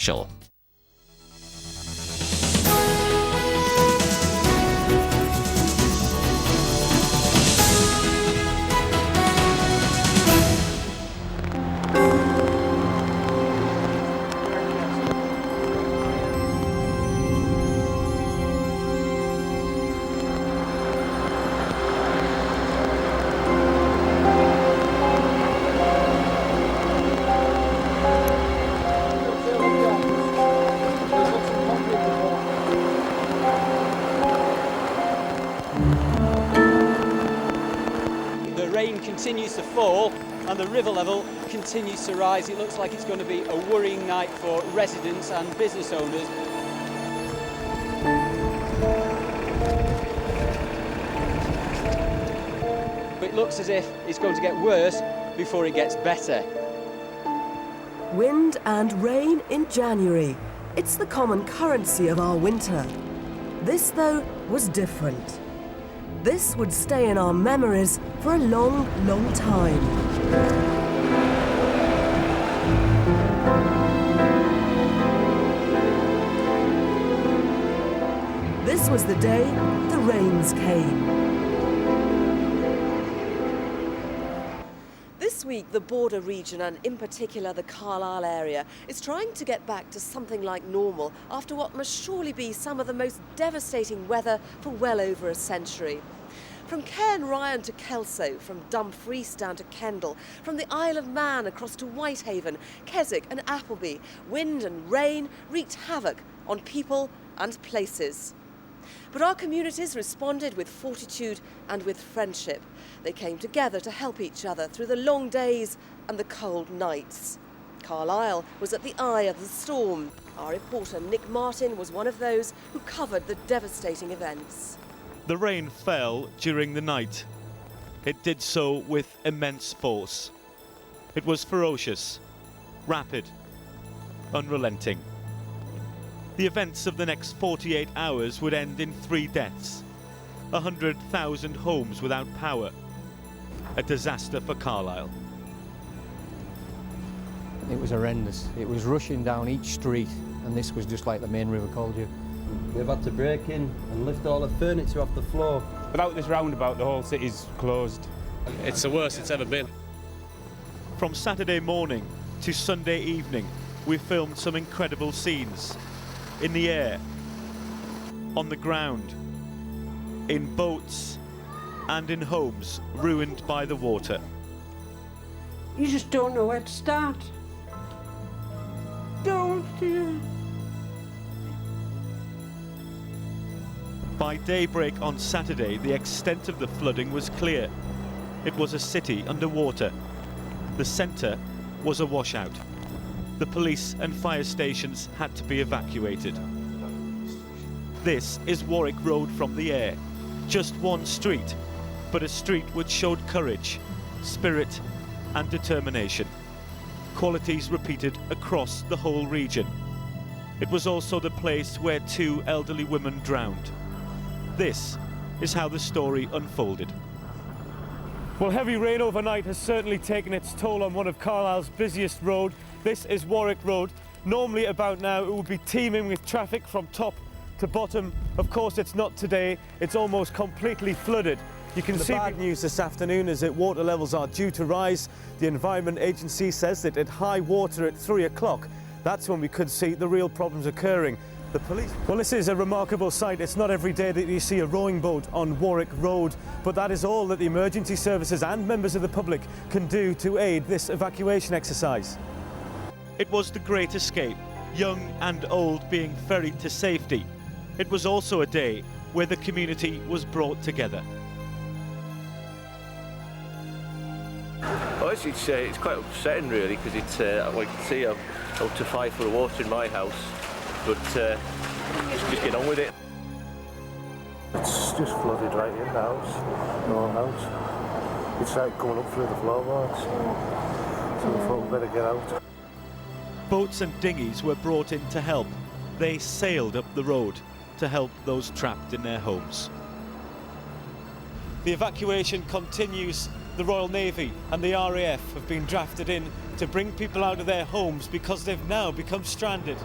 special. The rain continues to fall and the river level continues to rise. It looks like it's going to be a worrying night for residents and business owners. It looks as if it's going to get worse before it gets better. Wind and rain in January. It's the common currency of our winter. This, though, was different. This would stay in our memories for a long, long time. This was the day the rains came. This week, the border region, and in particular the Carlisle area, is trying to get back to something like normal after what must surely be some of the most devastating weather for well over a century. From Cairn Ryan to Kelso, from Dumfries down to Kendal, from the Isle of Man across to Whitehaven, Keswick and Appleby, wind and rain wreaked havoc on people and places. But our communities responded with fortitude and with friendship. They came together to help each other through the long days and the cold nights. Carlisle was at the eye of the storm. Our reporter Nick Martin was one of those who covered the devastating events. The rain fell during the night. It did so with immense force. It was ferocious, rapid, unrelenting. The events of the next 48 hours would end in 3 deaths, 100,000 homes without power, a disaster for Carlisle. It was horrendous. It was rushing down each street, and this was just like the main river called you. We've had to break in and lift all the furniture off the floor. Without this roundabout, the whole city's closed. It's the worst it's ever been. From Saturday morning to Sunday evening, we filmed some incredible scenes. In the air, on the ground, in boats, and in homes ruined by the water. You just don't know where to start. Don't you? By daybreak on Saturday, the extent of the flooding was clear. It was a city underwater. The centre was a washout. The police and fire stations had to be evacuated. This is Warwick Road from the air. Just one street, but a street which showed courage, spirit and determination. Qualities repeated across the whole region. It was also the place where 2 elderly women drowned. This is how the story unfolded. Well, heavy rain overnight has certainly taken its toll on one of Carlisle's busiest roads. This is Warwick Road. Normally about now it would be teeming with traffic from top to bottom. Of course it's not today, it's almost completely flooded. You can see bad news this afternoon is that water levels are due to rise. The Environment Agency says that at high water at 3 o'clock, that's when we could see the real problems occurring. The police... Well, this is a remarkable sight. It's not every day that you see a rowing boat on Warwick Road, but that is all that the emergency services and members of the public can do to aid this evacuation exercise. It was the Great Escape, young and old being ferried to safety. It was also a day where the community was brought together. Well, it's quite upsetting really, because it's like you can see I'm up to 5 foot of water in my house, but just get on with it. It's just flooded right in the house, the whole house. It's like coming up through the floorboards, so we thought we'd better get out. Boats and dinghies were brought in to help. They sailed up the road to help those trapped in their homes. The evacuation continues the Royal Navy and the RAF have been drafted in to bring people out of their homes because they've now become stranded.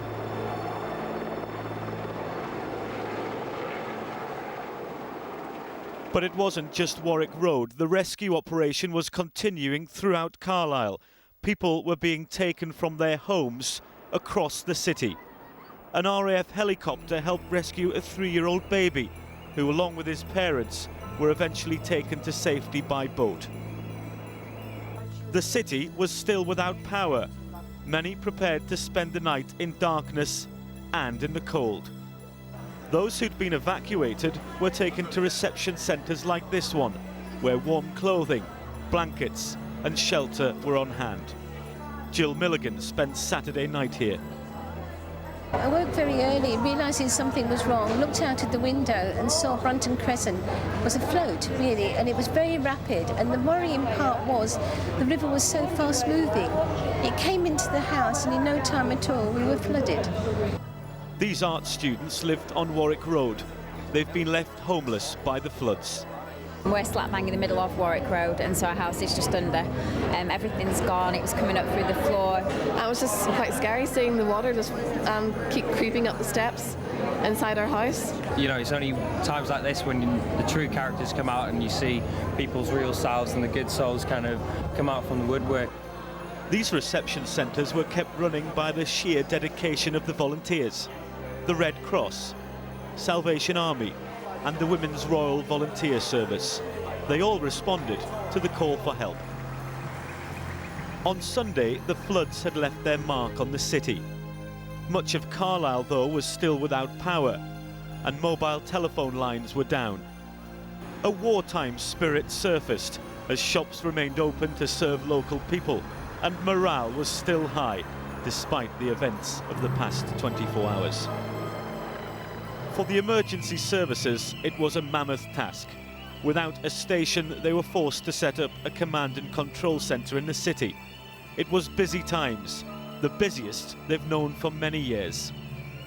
But it wasn't just Warwick Road. The rescue operation was continuing throughout Carlisle. People were being taken from their homes across the city. An RAF helicopter helped rescue a 3-year-old baby, who, along with his parents, were eventually taken to safety by boat. The city was still without power. Many prepared to spend the night in darkness and in the cold. Those who'd been evacuated were taken to reception centres like this one, where warm clothing, blankets and shelter were on hand. Jill Milligan spent Saturday night here. I woke very early, realising something was wrong, looked out of the window and saw Brunton Crescent was afloat, really, and it was very rapid. And the worrying part was the river was so fast moving. It came into the house and in no time at all we were flooded. These art students lived on Warwick Road. They've been left homeless by the floods. We're slap bang in the middle of Warwick Road, and so our house is just under. Everything's gone, it was coming up through the floor. It was just quite scary seeing the water just keep creeping up the steps inside our house. You know, it's only times like this when the true characters come out and you see people's real selves and the good souls kind of come out from the woodwork. These reception centres were kept running by the sheer dedication of the volunteers. The Red Cross, Salvation Army and the Women's Royal Volunteer Service. They all responded to the call for help. On Sunday, the floods had left their mark on the city. Much of Carlisle, though, was still without power, and mobile telephone lines were down. A wartime spirit surfaced as shops remained open to serve local people, and morale was still high, despite the events of the past 24 hours. For the emergency services, it was a mammoth task. Without a station, they were forced to set up a command and control centre in the city. It was busy times, the busiest they've known for many years.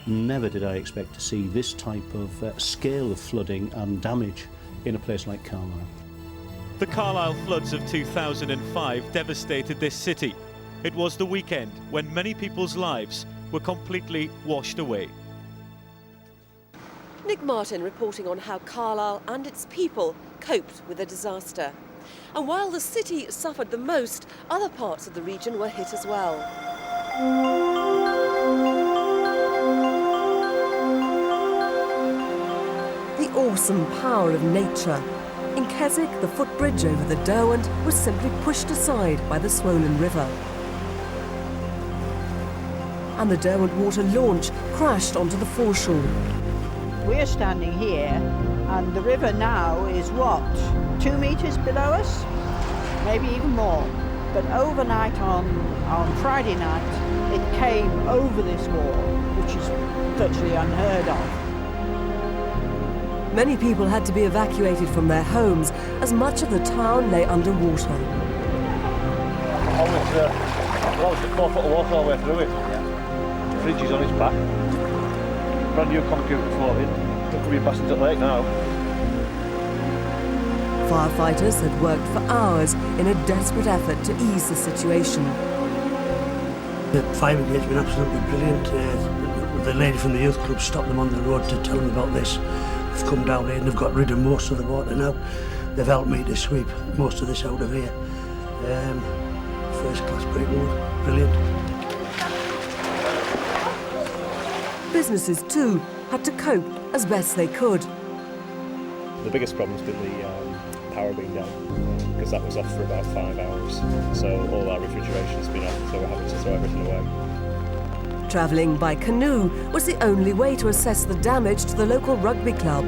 Never did I expect to see this type of scale of flooding and damage in a place like Carlisle. The Carlisle Floods of 2005 devastated this city. It was the weekend when many people's lives were completely washed away. Nick Martin reporting on how Carlisle and its people coped with the disaster. And while the city suffered the most, other parts of the region were hit as well. The awesome power of nature. In Keswick, the footbridge over the Derwent was simply pushed aside by the swollen river. And the Derwent water launch crashed onto the foreshore. We're standing here and the river now is what, 2 metres below us? Maybe even more. But overnight on Friday night it came over this wall, which is virtually unheard of. Many people had to be evacuated from their homes as much of the town lay underwater. Almost a 4 foot of water all the way through it. The fridge is on its back. Brand new computer floating. There could be bastards at lake now. Firefighters had worked for hours in a desperate effort to ease the situation. The fire brigade's been absolutely brilliant. The lady from the youth club stopped them on the road to tell them about this. They've come down here and they've got rid of most of the water now. They've helped me to sweep most of this out of here. First class people, brilliant. Businesses too had to cope as best they could. The biggest problem's been the power being down, because that was off for about 5 hours. So all our refrigeration's been off, so we're having to throw everything away. Travelling by canoe was the only way to assess the damage to the local rugby club.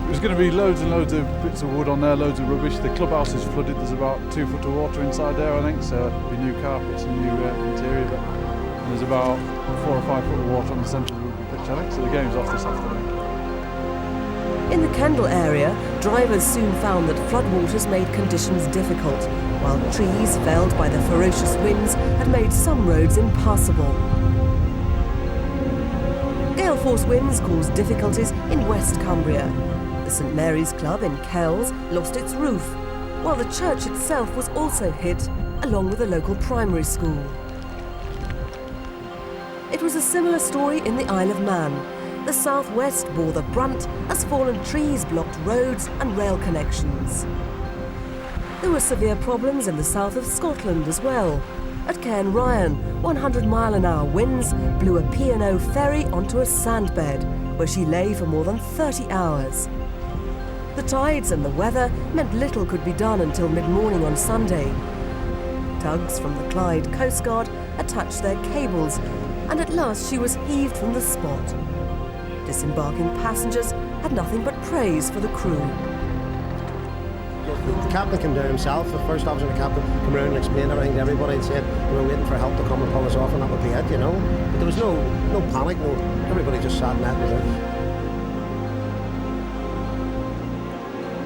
There's going to be loads and loads of bits of wood on there, loads of rubbish. The clubhouse is flooded, there's about 2 foot of water inside there, I think, so there'll be new carpets and new interior. And there's about 4 or 5 foot of water on the centre of the rugby pitch, I think, so the game's off this afternoon. In the Kendal area, drivers soon found that floodwaters made conditions difficult, while trees felled by the ferocious winds had made some roads impassable. Gale force winds caused difficulties in West Cumbria. The St Mary's Club in Kells lost its roof, while the church itself was also hit, along with a local primary school. It was a similar story in the Isle of Man. The southwest bore the brunt as fallen trees blocked roads and rail connections. There were severe problems in the south of Scotland as well. At Cairn Ryan, 100-mile-an-hour winds blew a P&O ferry onto a sandbed, where she lay for more than 30 hours. The tides and the weather meant little could be done until mid-morning on Sunday. Tugs from the Clyde Coast Guard attached their cables, and at last she was heaved from the spot. Disembarking passengers had nothing but praise for the crew. The captain came down himself, the first officer and the captain came around and explained everything to everybody and said we were waiting for help to come and pull us off and that would be it, you know. But there was no panic, everybody just sat and that was it.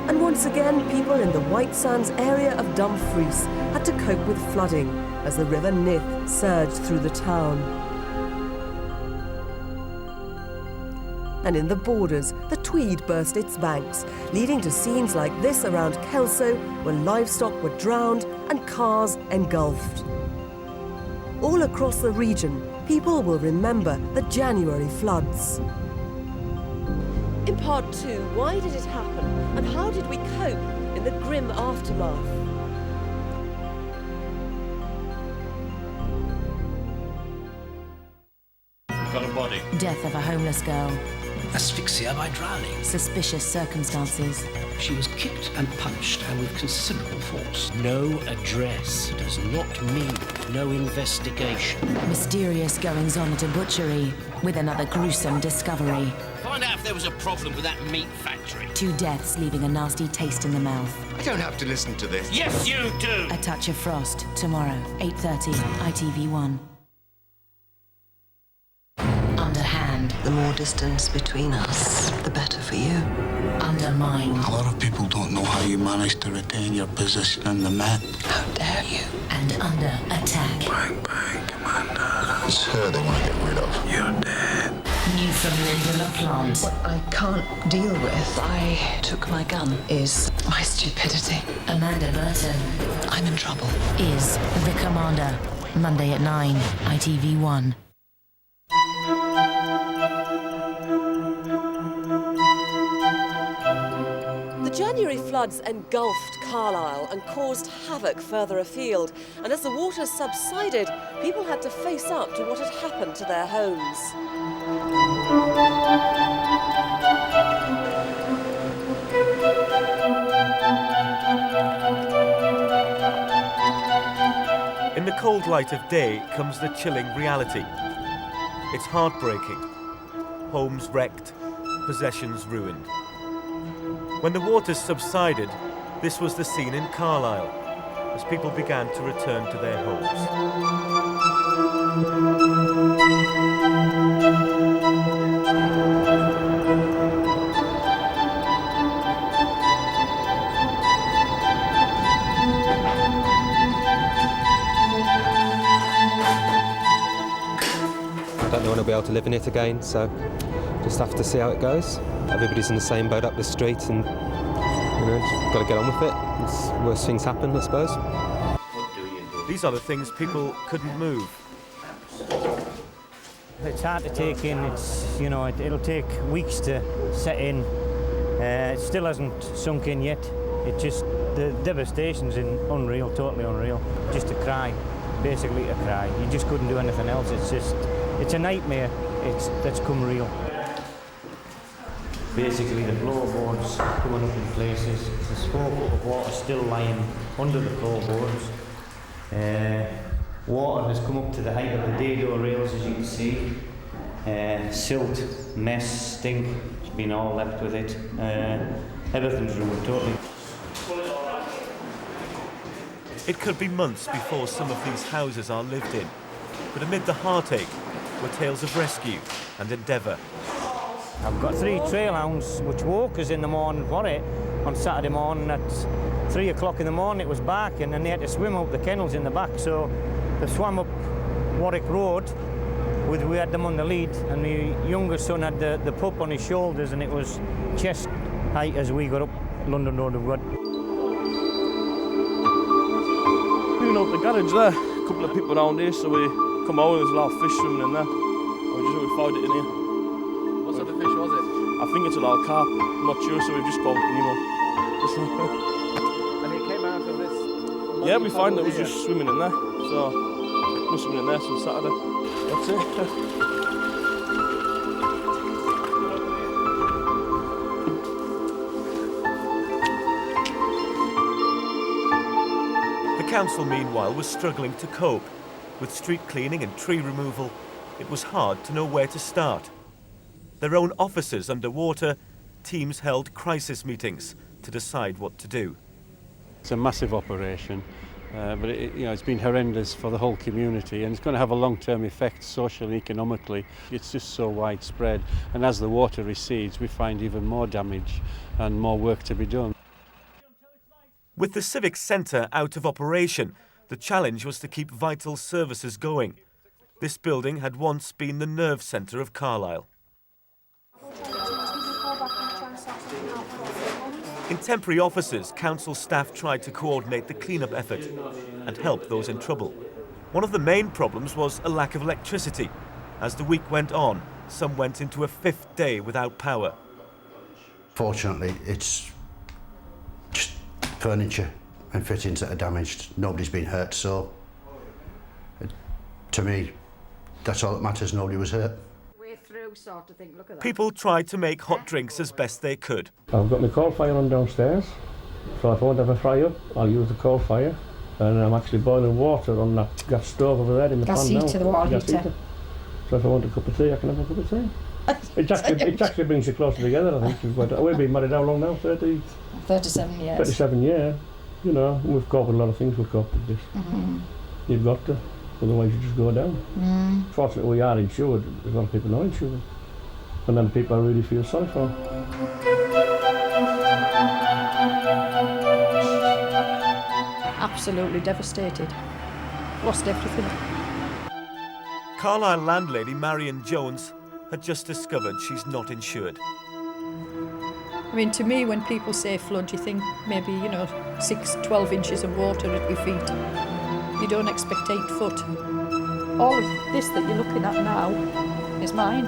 And once again, people in the White Sands area of Dumfries had to cope with flooding as the River Nith surged through the town. And in the Borders, the Tweed burst its banks, leading to scenes like this around Kelso, where livestock were drowned and cars engulfed. All across the region, people will remember the January floods. In part 2, why did it happen, and how did we cope in the grim aftermath? Got a body. Death of a homeless girl. Asphyxia by drowning. Suspicious circumstances. She was kicked and punched, and with considerable force. No address does not mean no investigation. Mysterious goings-on at a butchery, with another gruesome discovery. Find out if there was a problem with that meat factory. 2 deaths leaving a nasty taste in the mouth. I don't have to listen to this. Yes, you do! A Touch of Frost, tomorrow, 8:30, ITV1. Underhand. The more distance between us, the better for you. Undermine. A lot of people don't know how you manage to retain your position in the Met. How dare you? And under attack. Bang, bang, Commander. It's her they want to get rid of. You're dead. New from Linda LaPlante. What I can't deal with, I took my gun, is my stupidity. Amanda Burton. I'm in trouble. Is The Commander. Monday at 9, ITV1. The January floods engulfed Carlisle and caused havoc further afield, and as the waters subsided, people had to face up to what had happened to their homes. In the cold light of day comes the chilling reality. It's heartbreaking. Homes wrecked, possessions ruined. When the waters subsided, this was the scene in Carlisle, as people began to return to their homes. I don't know when I'll be able to live in it again, so just have to see how it goes. Everybody's in the same boat up the street, and just got to get on with it. It's worse things happen, I suppose. These are the things people couldn't move. It's hard to take in. It'll take weeks to set in. It still hasn't sunk in yet. The devastation's unreal, totally unreal. Just a cry, basically a cry. You just couldn't do anything else. It's a nightmare. That's come real. Basically, the floorboards coming up in places. There's 4 foot of water still lying under the floorboards. Water has come up to the height of the dado rails, as you can see. Silt, mess, stink, it's been all left with it. Everything's ruined totally. It could be months before some of these houses are lived in, but amid the heartache were tales of rescue and endeavour. I've got 3 trail hounds which woke us in the morning for it. On Saturday morning at 3 o'clock in the morning it was barking, and they had to swim out the kennels in the back, so they swam up Warwick Road. We had them on the lead, and the younger son had the pup on his shoulders, and it was chest height as we got up London Road have got. Cleaning out the garage there, a couple of people around here, so we come out, there's a lot of fish swimming in there. We found it in here. What sort of fish was it? I think it's a lot of carp, I'm not sure, so we've just called it Nemo. And it came out of this? Yeah, we found it was just swimming in there, so it must have been in there since Saturday. That's it. The council, meanwhile, was struggling to cope. With street cleaning and tree removal, it was hard to know where to start. Their own offices underwater, teams held crisis meetings to decide what to do. It's a massive operation, but it's been horrendous for the whole community, and it's going to have a long-term effect socially and economically. It's just so widespread, and as the water recedes, we find even more damage and more work to be done. With the Civic Centre out of operation, the challenge was to keep vital services going. This building had once been the nerve centre of Carlisle. In temporary offices, council staff tried to coordinate the clean-up effort and help those in trouble. One of the main problems was a lack of electricity. As the week went on, some went into a 5th day without power. Fortunately, it's just furniture and fittings that are damaged. Nobody's been hurt, so to me, that's all that matters. Nobody was hurt. Sort of thing. Look at that. People tried to make hot drinks as best they could. I've got my coal fire on downstairs, so if I want to have a fry up, I'll use the coal fire, and I'm actually boiling water on that gas stove over there in the pan now. Gas heater, the water heater. So if I want a cup of tea, I can have a cup of tea. It actually brings you closer together, I think. We've been married how long now? 37 years. 37 years. You know, we've coped with a lot of things, we've coped with this. You've got to. Otherwise you just go down. Fortunately we are insured, a lot of people are not insured. And then the people I really feel sorry for. Absolutely devastated. Lost everything. Carlisle landlady Marion Jones had just discovered she's not insured. I mean, to me, when people say flood, you think maybe, 6, 12 inches of water at your feet. You don't expect 8 foot. All of this that you're looking at now is mine.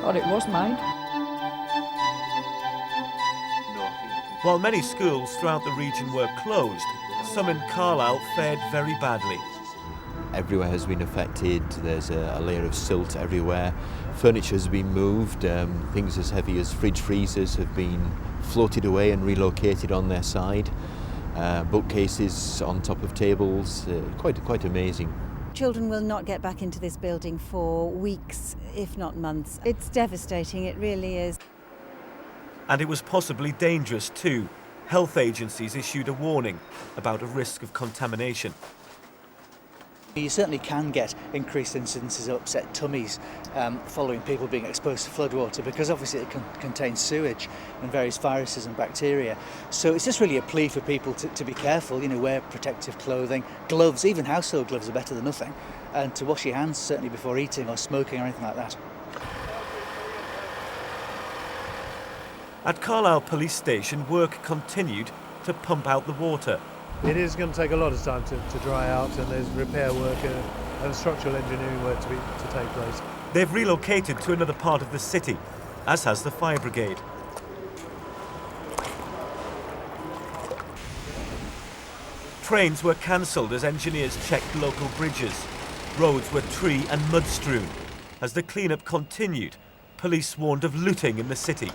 Or it was mine. While many schools throughout the region were closed, some in Carlisle fared very badly. Everywhere has been affected. There's a layer of silt everywhere. Furniture has been moved. Things as heavy as fridge freezers have been floated away and relocated on their side. Bookcases on top of tables, quite amazing. Children will not get back into this building for weeks, if not months. It's devastating, it really is. And it was possibly dangerous too. Health agencies issued a warning about a risk of contamination. You certainly can get increased incidences of upset tummies following people being exposed to floodwater, because obviously it contains sewage and various viruses and bacteria. So it's just really a plea for people to be careful, wear protective clothing, gloves, even household gloves are better than nothing, and to wash your hands certainly before eating or smoking or anything like that. At Carlisle Police Station, work continued to pump out the water. It is going to take a lot of time to dry out, and there's repair work and structural engineering work to take place. They've relocated to another part of the city, as has the fire brigade. Trains were cancelled as engineers checked local bridges. Roads were tree and mud strewn. As the clean-up continued, police warned of looting in the city.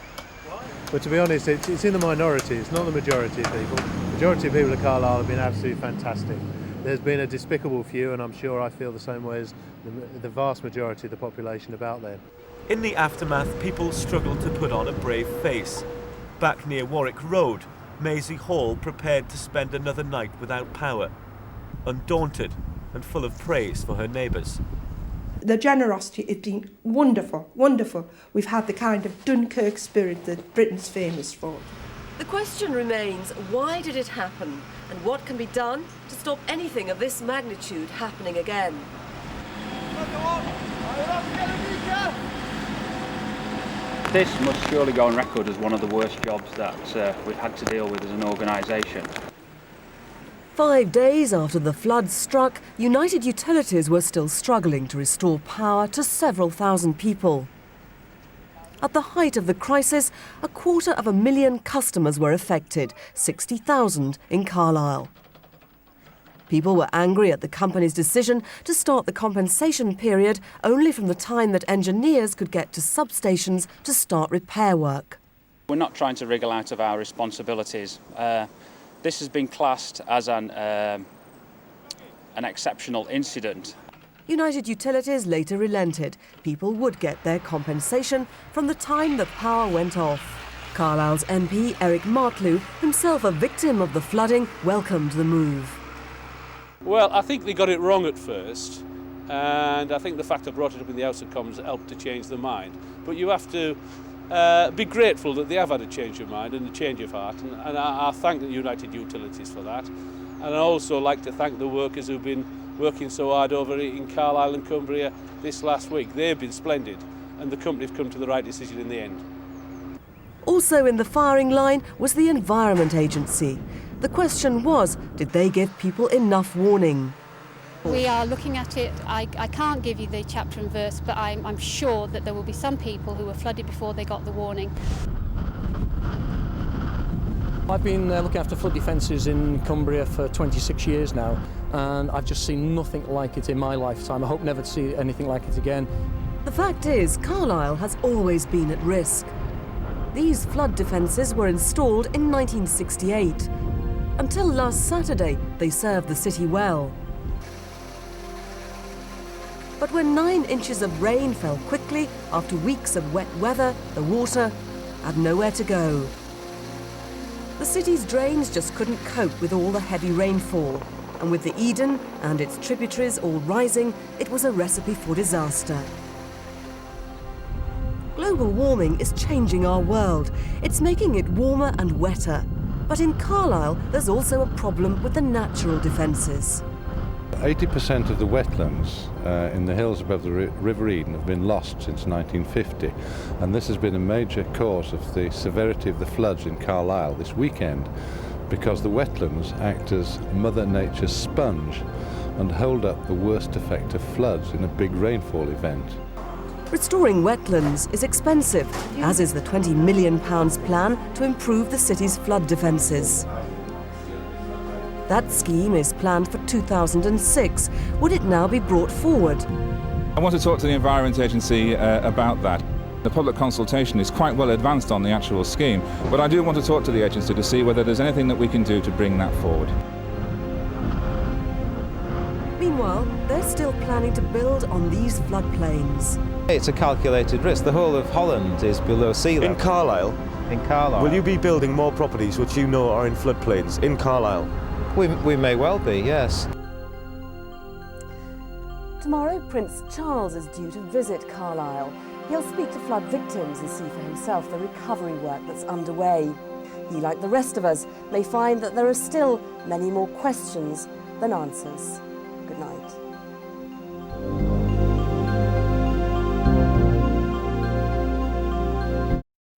But to be honest, it's in the minority, it's not the majority of people. The majority of people at Carlisle have been absolutely fantastic. There's been a despicable few, and I'm sure I feel the same way as the vast majority of the population about there. In the aftermath, people struggled to put on a brave face. Back near Warwick Road, Maisie Hall prepared to spend another night without power, undaunted and full of praise for her neighbours. The generosity has been wonderful, wonderful. We've had the kind of Dunkirk spirit that Britain's famous for. The question remains, why did it happen? And what can be done to stop anything of this magnitude happening again? This must surely go on record as one of the worst jobs that we've had to deal with as an organisation. 5 days after the floods struck, United Utilities were still struggling to restore power to several thousand people. At the height of the crisis, 250,000 customers were affected, 60,000 in Carlisle. People were angry at the company's decision to start the compensation period only from the time that engineers could get to substations to start repair work. We're not trying to wriggle out of our responsibilities. This has been classed as an exceptional incident. United Utilities later relented. People would get their compensation from the time the power went off. Carlisle's MP Eric Martlew, himself a victim of the flooding, welcomed the move. Well, I think they got it wrong at first, and I think the fact I brought it up in the House of Commons helped to change their mind. But you have to be grateful that they have had a change of mind and a change of heart, and I thank the United Utilities for that. And I also like to thank the workers who've been working so hard over in Carlisle and Cumbria this last week. They've been splendid, and the company have come to the right decision in the end. Also in the firing line was the Environment Agency. The question was, did they give people enough warning? We are looking at it. I can't give you the chapter and verse, but I'm sure that there will be some people who were flooded before they got the warning. I've been looking after flood defences in Cumbria for 26 years now, and I've just seen nothing like it in my lifetime. I hope never to see anything like it again. The fact is, Carlisle has always been at risk. These flood defences were installed in 1968. Until last Saturday, they served the city well. But when 9 inches of rain fell quickly after weeks of wet weather, the water had nowhere to go. The city's drains just couldn't cope with all the heavy rainfall, and with the Eden and its tributaries all rising, it was a recipe for disaster. Global warming is changing our world. It's making it warmer and wetter. But in Carlisle, there's also a problem with the natural defences. 80% of the wetlands in the hills above the River Eden have been lost since 1950, and this has been a major cause of the severity of the floods in Carlisle this weekend, because the wetlands act as Mother Nature's sponge and hold up the worst effect of floods in a big rainfall event. Restoring wetlands is expensive, as is the £20 million plan to improve the city's flood defences. That scheme is planned for 2006. Would it now be brought forward? I want to talk to the Environment Agency about that. The public consultation is quite well advanced on the actual scheme, but I do want to talk to the agency to see whether there's anything that we can do to bring that forward. Meanwhile, they're still planning to build on these floodplains. It's a calculated risk. The whole of Holland is below sea level. In Carlisle? In Carlisle. Will you be building more properties which you know are in floodplains in Carlisle? We may well be, yes. Tomorrow, Prince Charles is due to visit Carlisle. He'll speak to flood victims and see for himself the recovery work that's underway. He, like the rest of us, may find that there are still many more questions than answers. Good night.